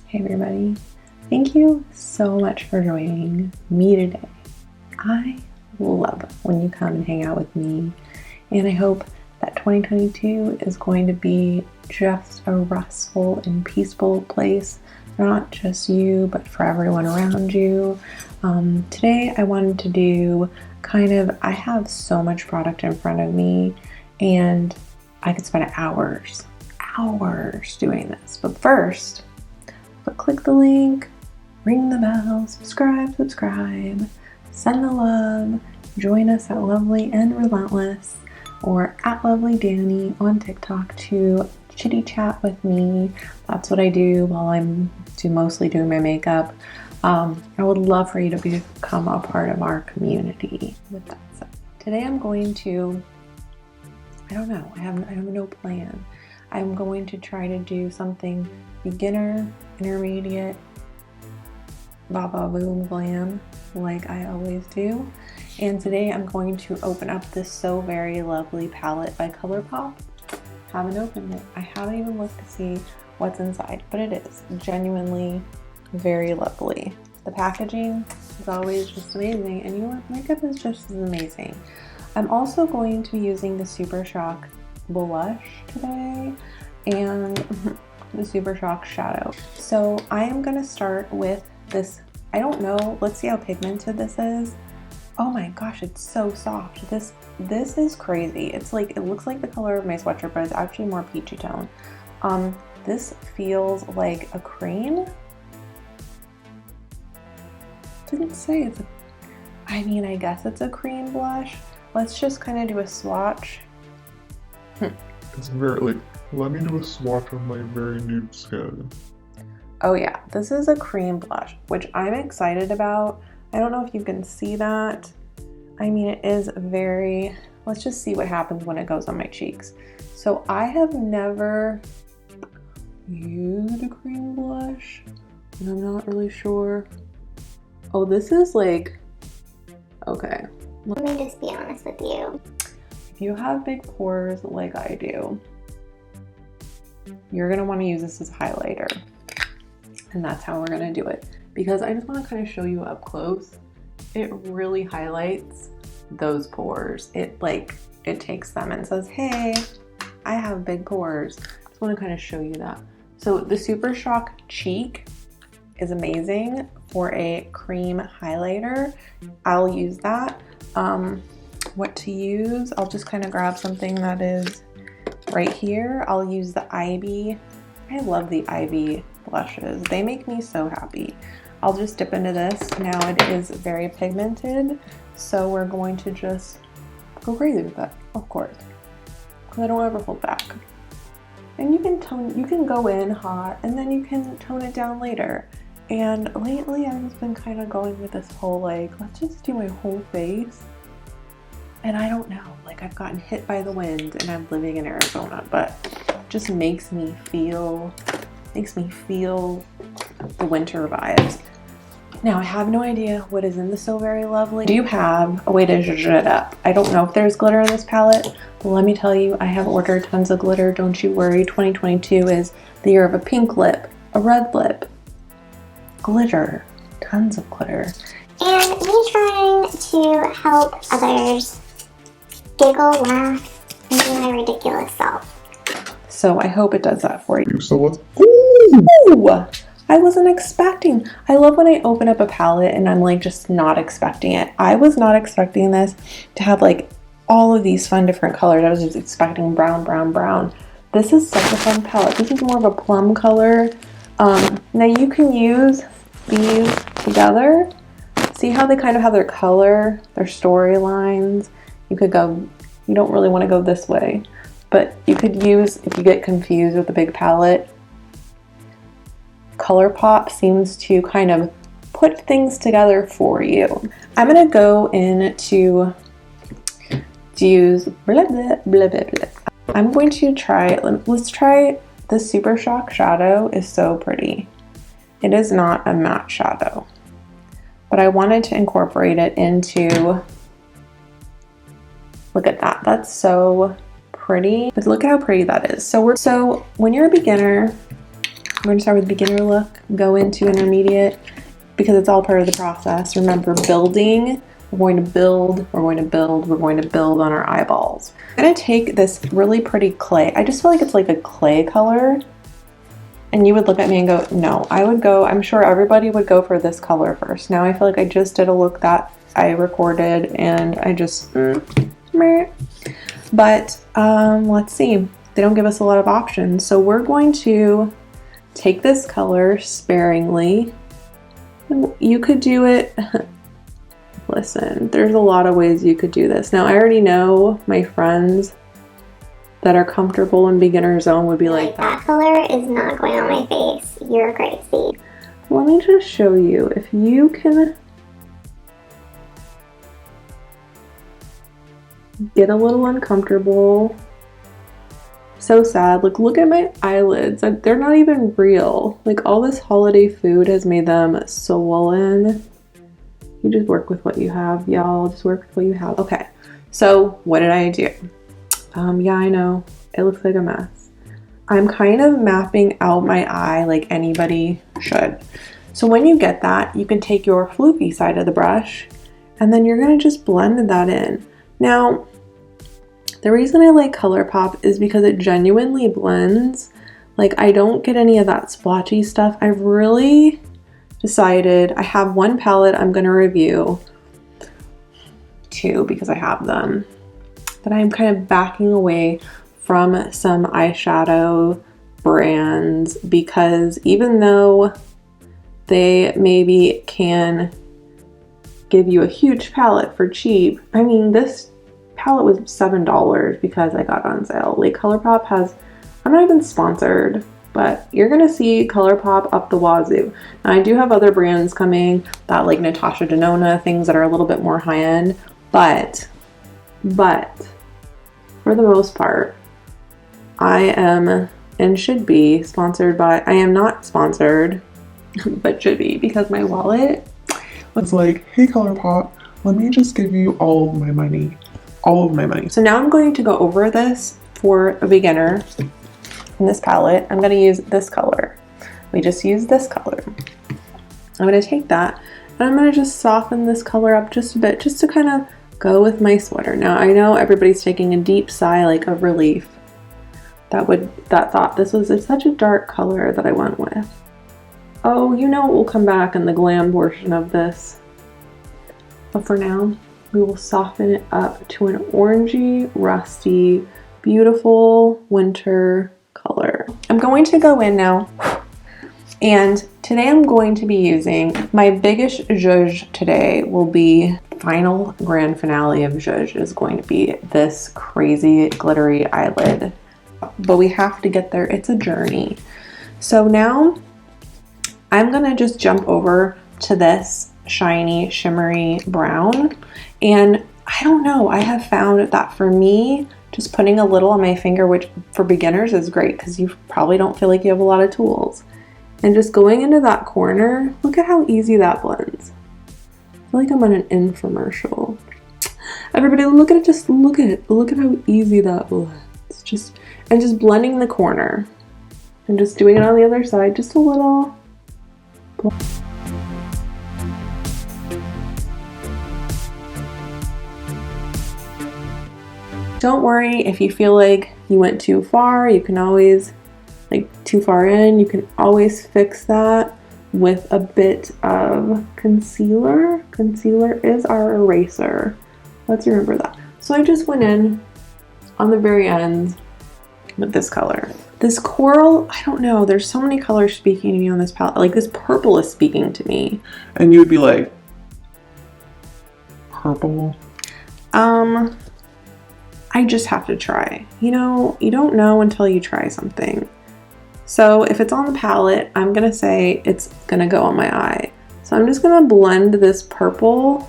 Hey everybody, thank you so much for joining me today. I love when you come and hang out with me, and I hope that 2022 is going to be just a restful and peaceful place, not just you, but for everyone around you. Today I wanted to do I have so much product in front of me, and I could spend hours doing this. But first, click the link, ring the bell, subscribe, send the love, join us at Lovely and Relentless or at Lovely Danny on TikTok to chitty chat with me. That's what I do while I'm mostly doing my makeup. I would love for you to become a part of our community. With that said, today I'm going to, I have no plan. I'm going to try to do something beginner, intermediate, boom, glam, like I always do. And today I'm going to open up this So Very Lovely palette by Colourpop. Haven't opened it. I haven't even looked to see what's inside, but it is genuinely very lovely. The packaging is always just amazing, and your makeup is just as amazing. I'm also going to be using the Super Shock blush today and the Super Shock shadow. So I am gonna start with this. I don't know, let's see how pigmented this is. Oh my gosh, it's so soft. This is crazy. It's like, it looks like the color of my sweatshirt, but it's actually more peachy tone. This feels like a cream. Didn't say it's I guess it's a cream blush. Let's just kind of do a swatch. It's very, like, let me do a swatch of my very nude skin. Oh yeah, this is a cream blush, which I'm excited about. I don't know if you can see that. I mean, it is very, let's just see what happens when it goes on my cheeks. So I have never used a cream blush, and I'm not really sure. Oh, this is like, okay. Let me just be honest with you. If you have big pores like I do, you're gonna want to use this as a highlighter. And that's how we're gonna do it. Because I just want to kind of show you up close. It really highlights those pores. It takes them and says, hey, I have big pores. I just want to kind of show you that. So the Super Shock Cheek is amazing for a cream highlighter. I'll use that. What to use, I'll just kind of grab something that is right here. I'll use the Ivy. I love the Ivy blushes. They make me so happy. I'll just dip into this. Now it is very pigmented, so we're going to just go crazy with it, of course, because I don't ever hold back. And you can go in hot and then you can tone it down later. And lately I've just been kind of going with this whole, like, let's just do my whole face. And I don't know, like, I've gotten hit by the wind and I'm living in Arizona, but it just makes me feel the winter vibes. Now, I have no idea what is in the So Very Lovely. I do have a way to zhuzh it up. I don't know if there's glitter in this palette, but let me tell you, I have ordered tons of glitter. Don't you worry. 2022 is the year of a pink lip, a red lip, glitter, tons of glitter. And me trying to help others giggle, laugh, and be my ridiculous self. So I hope it does that for you. So let's, Ooh! I wasn't expecting. I love when I open up a palette and I'm like just not expecting it. I was not expecting this to have like all of these fun different colors. I was just expecting brown, brown, brown. This is such a fun palette. This is more of a plum color. Now you can use these together. See how they kind of have their color, their storylines. You could go, you don't really want to go this way, but you could use, if you get confused with the big palette, Colourpop seems to kind of put things together for you. I'm gonna go in to use blah, blah, blah, blah, blah. I'm going to try, let's try the Super Shock shadow. Is so pretty. It is not a matte shadow, but I wanted to incorporate it into, look at that, that's so pretty. But look at how pretty that is. So when you're a beginner, going to start with beginner look, go into intermediate, because it's all part of the process. Remember, building, we're going to build, we're going to build, we're going to build on our eyeballs. I'm going to take this really pretty clay. I just feel like it's like a clay color. And you would look at me and go, no, I would go, I'm sure everybody would go for this color first. Now I feel like I just did a look that I recorded and I just, meh. But let's see. They don't give us a lot of options. So we're going to take this color sparingly. You could do it, listen, there's a lot of ways you could do this. Now I already know my friends that are comfortable in beginner zone would be like, that color is not going on my face. You're crazy. Let me just show you. If you can get a little uncomfortable. So sad. Like, look at my eyelids. They're not even real. Like, all this holiday food has made them swollen. You just work with what you have, y'all. Just work with what you have. Okay, so what did I do? Yeah, I know. It looks like a mess. I'm kind of mapping out my eye like anybody should. So when you get that, you can take your floofy side of the brush and then you're gonna just blend that in. Now, the reason I like Colourpop is because it genuinely blends. Like, I don't get any of that splotchy stuff. I've really decided, I have one palette I'm gonna review, two because I have them, but I'm kind of backing away from some eyeshadow brands because even though they maybe can give you a huge palette for cheap, I mean, this palette was $7 because I got it on sale. Like, Colourpop has, I'm not even sponsored, but you're gonna see Colourpop up the wazoo. Now, I do have other brands coming that, like Natasha Denona, things that are a little bit more high end, but for the most part, I am and should be sponsored by, I am not sponsored, but should be, because my wallet was like, hey Colourpop, let me just give you all of my money. All of my money. So now I'm going to go over this for a beginner in this palette. I'm going to use this color. We just use this color. I'm going to take that and I'm going to just soften this color up just a bit, just to kind of go with my sweater. Now I know everybody's taking a deep sigh, like of relief, that thought this was such a dark color that I went with. Oh, you know it will come back in the glam portion of this. But for now, we will soften it up to an orangey, rusty, beautiful winter color. I'm going to go in now, and today I'm going to be using my biggest zhuzh today will be final grand finale of zhuzh is going to be this crazy glittery eyelid. But we have to get there. It's a journey. So now I'm gonna just jump over to this shiny, shimmery brown. And I don't know, I have found that for me, just putting a little on my finger, which for beginners is great because you probably don't feel like you have a lot of tools. And just going into that corner, look at how easy that blends. I feel like I'm on an infomercial. Everybody look at it, just look at it. Look at how easy that blends. Just blending the corner and just doing it on the other side, just a little. Don't worry if you feel like you went too far. You can always, like too far in, you can always fix that with a bit of concealer. Concealer is our eraser. Let's remember that. So I just went in on the very end with this color. This coral, I don't know, there's so many colors speaking to me on this palette. Like this purple is speaking to me. And you would be like, purple? I just have to try. You know, you don't know until you try something. So if it's on the palette, I'm gonna say it's gonna go on my eye. So I'm just gonna blend this purple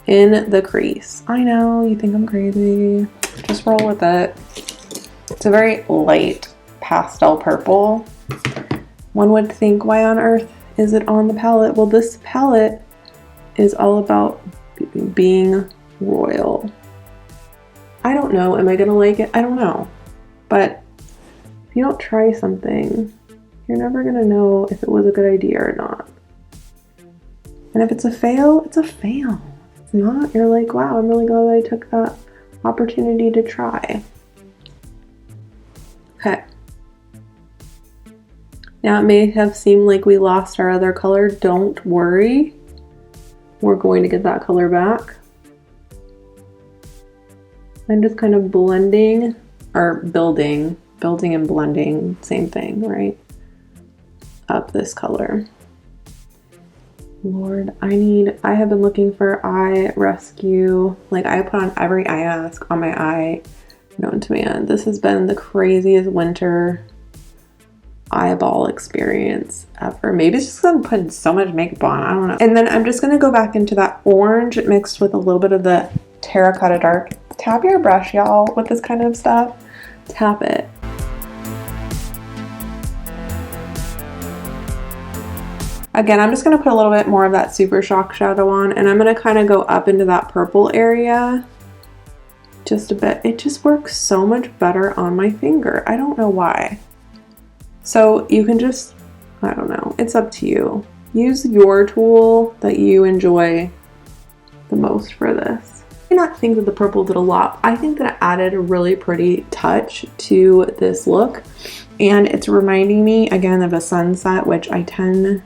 in the crease. I know, you think I'm crazy. Just roll with it. It's a very light pastel purple. One would think, why on earth is it on the palette? Well, this palette is all about being royal. I don't know. Am I gonna like it? I don't know. But if you don't try something, You're never gonna know if it was a good idea or not. And if it's a fail, it's a fail. If it's not, you're like, wow, I'm really glad I took that opportunity to try. Okay. Now it may have seemed like we lost our other color. Don't worry. We're going to get that color back. I'm just kind of blending, or building and blending, same thing, right? Up this color. Lord, I have been looking for eye rescue. Like, I put on every eye mask on my eye known to man. This has been the craziest winter eyeball experience ever. Maybe it's just because I'm putting so much makeup on, I don't know. And then I'm just gonna go back into that orange mixed with a little bit of the terracotta dark. Tap your brush, y'all, with this kind of stuff. Tap it. Again, I'm just going to put a little bit more of that Super Shock shadow on, and I'm going to kind of go up into that purple area just a bit. It just works so much better on my finger. I don't know why. So you can just, I don't know, it's up to you. Use your tool that you enjoy the most for this. I do not think that the purple did a lot. I think that it added a really pretty touch to this look, and it's reminding me again of a sunset, which I tend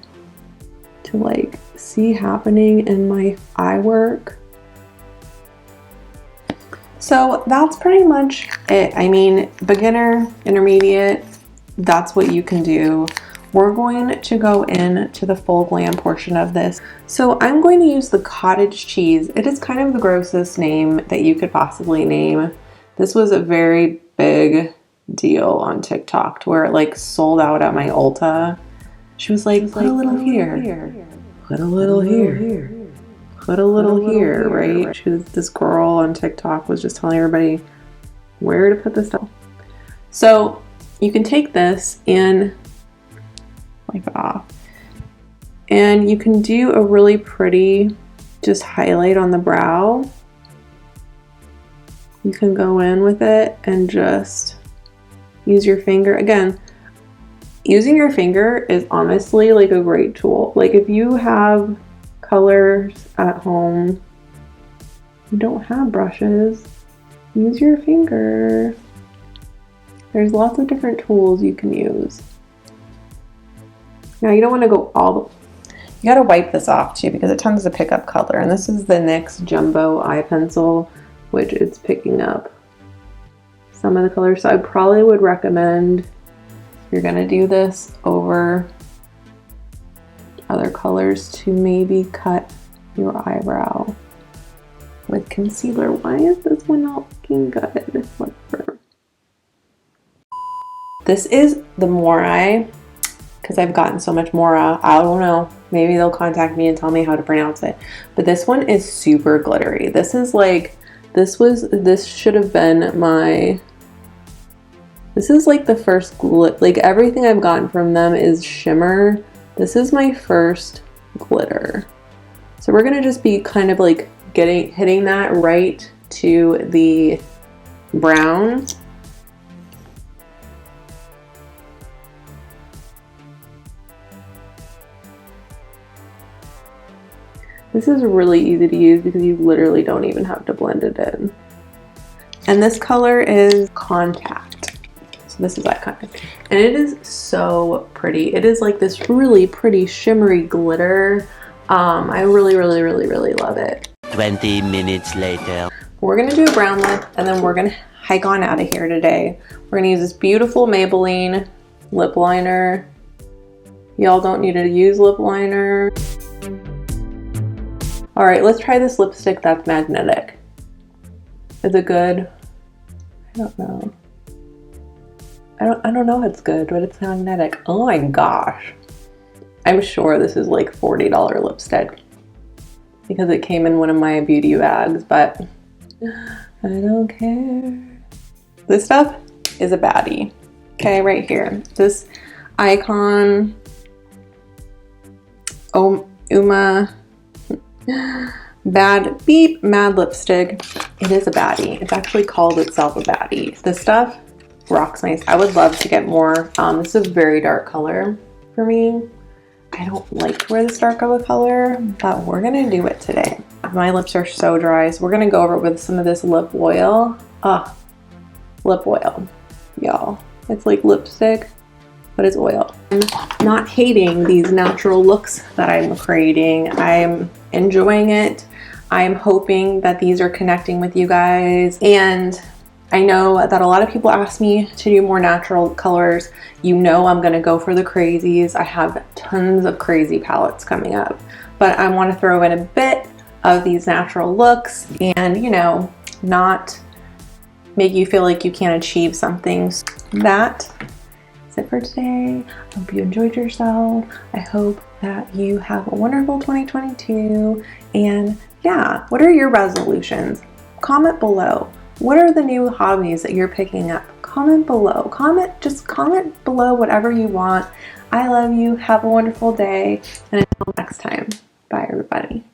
to like see happening in my eye work. So that's pretty much it. I mean, beginner, intermediate, that's what you can do. We're going to go into the full glam portion of this. So I'm going to use the cottage cheese. It is kind of the grossest name that you could possibly name. This was a very big deal on TikTok to where it like sold out at my Ulta. She was like, put a little here, put a little here, put a little here, right? She was, this girl on TikTok was just telling everybody where to put this stuff. So you can take this and wipe it off. And you can do a really pretty just highlight on the brow. You can go in with it and just use your finger. Again, using your finger is honestly like a great tool. Like if you have colors at home, you don't have brushes, use your finger. There's lots of different tools you can use. Now you don't want to go all the, you gotta wipe this off too because it tends to pick up color. And this is the NYX Jumbo Eye Pencil, which it's picking up some of the colors. So I probably would recommend, if you're gonna do this over other colors, to maybe cut your eyebrow with concealer. Why is this one not looking good? Whatever. This is the Morai, because I've gotten so much Mora. I don't know. Maybe they'll contact me and tell me how to pronounce it. But this one is super glittery. This is like, this should have been my, this is like the first like everything I've gotten from them is shimmer. This is my first glitter. So we're gonna just be kind of like hitting that right to the brown. This is really easy to use because you literally don't even have to blend it in. And this color is Contact. So this is that kind of, and it is so pretty. It is like this really pretty shimmery glitter. I really love it. 20 minutes later. We're gonna do a brown lip and then we're gonna hike on out of here today. We're gonna use this beautiful Maybelline lip liner. Y'all don't need to use lip liner. All right, let's try this lipstick that's magnetic. Is it good? I don't know. I don't know if it's good, but it's magnetic. Oh my gosh. I'm sure this is like $40 lipstick because it came in one of my beauty bags, but I don't care. This stuff is a baddie. Okay, right here. This Icon Uma Bad Beep Mad Lipstick. It is a baddie. It's actually called itself a baddie. This stuff rocks my, I would love to get more. This is a very dark color for me. I don't like to wear this dark of a color, but we're gonna do it today. My lips are so dry, so we're gonna go over it with some of this lip oil. Lip oil, y'all. It's like lipstick, but it's oil. I'm not hating these natural looks that I'm creating. I'm enjoying it. I'm hoping that these are connecting with you guys. And I know that a lot of people ask me to do more natural colors. You know I'm gonna go for the crazies. I have tons of crazy palettes coming up, but I wanna throw in a bit of these natural looks and, you know, not make you feel like you can't achieve something. That is it for today. I hope you enjoyed yourself. I hope that you have a wonderful 2022. And yeah, what are your resolutions? Comment below. What are the new hobbies that you're picking up? Comment below. Just comment below whatever you want. I love you. Have a wonderful day. And until next time, bye everybody.